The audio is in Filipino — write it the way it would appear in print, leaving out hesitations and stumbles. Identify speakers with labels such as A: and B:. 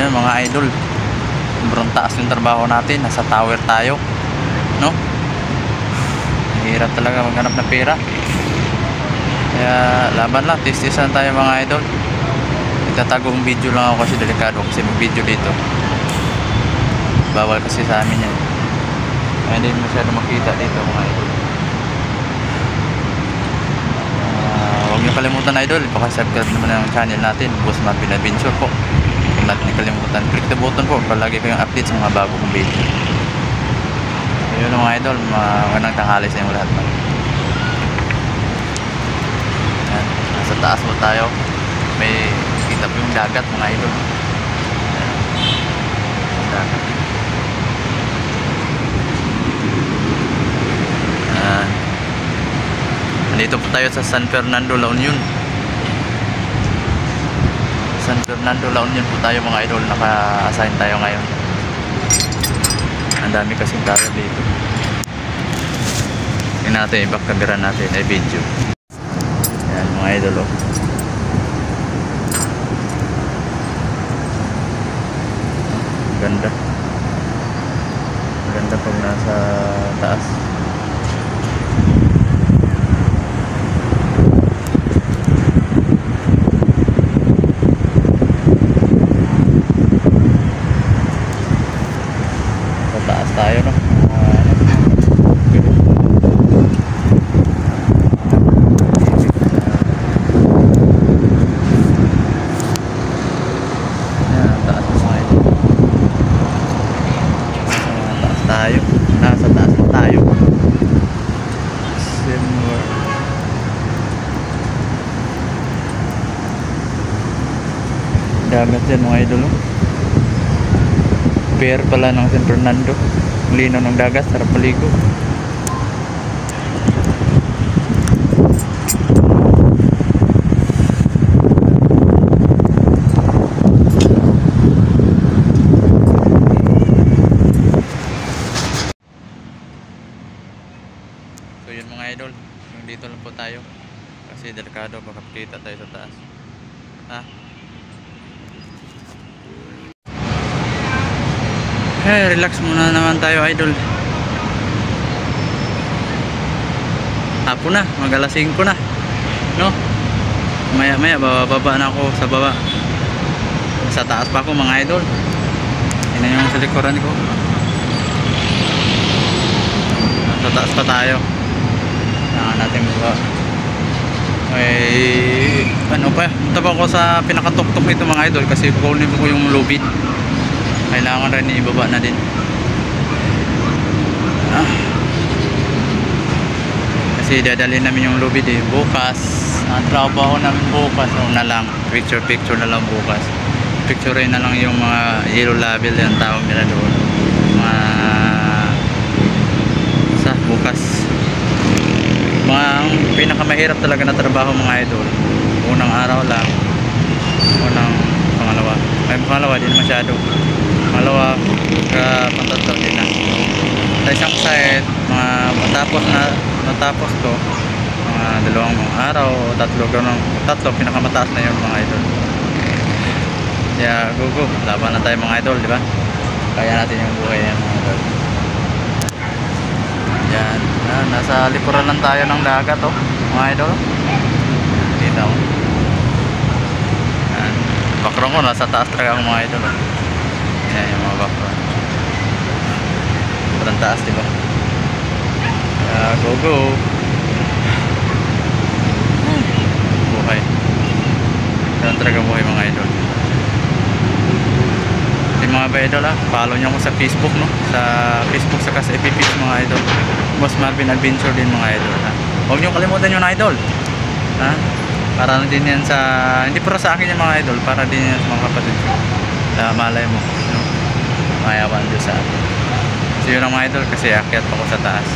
A: ngayon mga idol. Sobrang taas yung trabaho natin. Nasa tower tayo, no? Mahirap talaga maghanap ng pera. Kaya laban lang, tistisan tayo mga idol. Itatagong video lang ako kasi delikado kasi mag video dito. Bawal kasi sa amin yan. Kaya hindi masyado makita dito mga idol. Huwag niyo kalimutan idol, ipakasubscribe naman ang channel natin, Boss Marvin Adventure po. Huwag natin kalimutan, click the button po para lagi kayong update sa mga bago kong video. Ayun mga idol, magandang tanghali sa inyo lahat. Ayan, nasa taas mo tayo. May kita po yung dagat mga idol. Ayan, dagat. Ayan. Nandito po tayo sa San Fernando, La Union. San Fernando, La Union po tayo mga idol. Naka-assign tayo ngayon. Ang dami kasing tao dito. Tingnan natin, i-back camera natin ay video. Ayan mga idol oh. Ganda. Ganda pag nasa taas. Tayo no. Tayo. Nasa taas na tayo. Dagat yan mga idol. Pier pala ng San Fernando. Lino ng dagat, sarap paligo. So yun mga idol, dito lang po tayo kasi delikado, baka kita tayo sa taas. Relax muna naman tayo idol. Hapon na, mag-alas 5 na, no? Maya maya bababa na ako sa baba. Sa taas pa ako mga idol. Yan yung sa likuran ko. Sa taas pa tayo. Saan natin baba. Ano pa, punta pa ako sa pinakatuktok nito mga idol kasi kukunin ko yung lubid. Kailangan rin ibaba na din. Kasi dadalhin namin yung lubid bukas. Ang trabaho namin bukas na lang, picture na lang bukas. Picture na lang yung mga yellow label yung tawag nila doon. Sa bukas. Ang pinakamahirap talaga na trabaho mga idol, unang araw lang, pangalawa din masyado. Pangalawa, patatlo din na. Sa isang site, matapos to, mga 2 araw o 3, tatlo, pinakamataas na yun mga idol. Kaya go, laban na tayo mga idol, di ba? Kaya natin yung buhay yan mga idol. Yan, nasa likuran lang tayo ng dagat oh, mga idol. Dito oh. Yan, background ko nasa taas talaga ang mga idol oh. Yan yung mga background. Sobrang taas diba? Go buhay. Yan talaga buhay mga idol. Yung mga idol follow nyo ako sa Facebook no? Sa Facebook saka sa FB mga idol. Boss Marvin Adventure din mga idol Huwag nyo kalimutan yung idol para din yan sa, hindi para sa akin yung mga idol, para din yan sa mga kapatid ko. Malay mo no? Mayawan Diyos sa atin. So yun ang mga idol kasi akyat pa ko sa taas.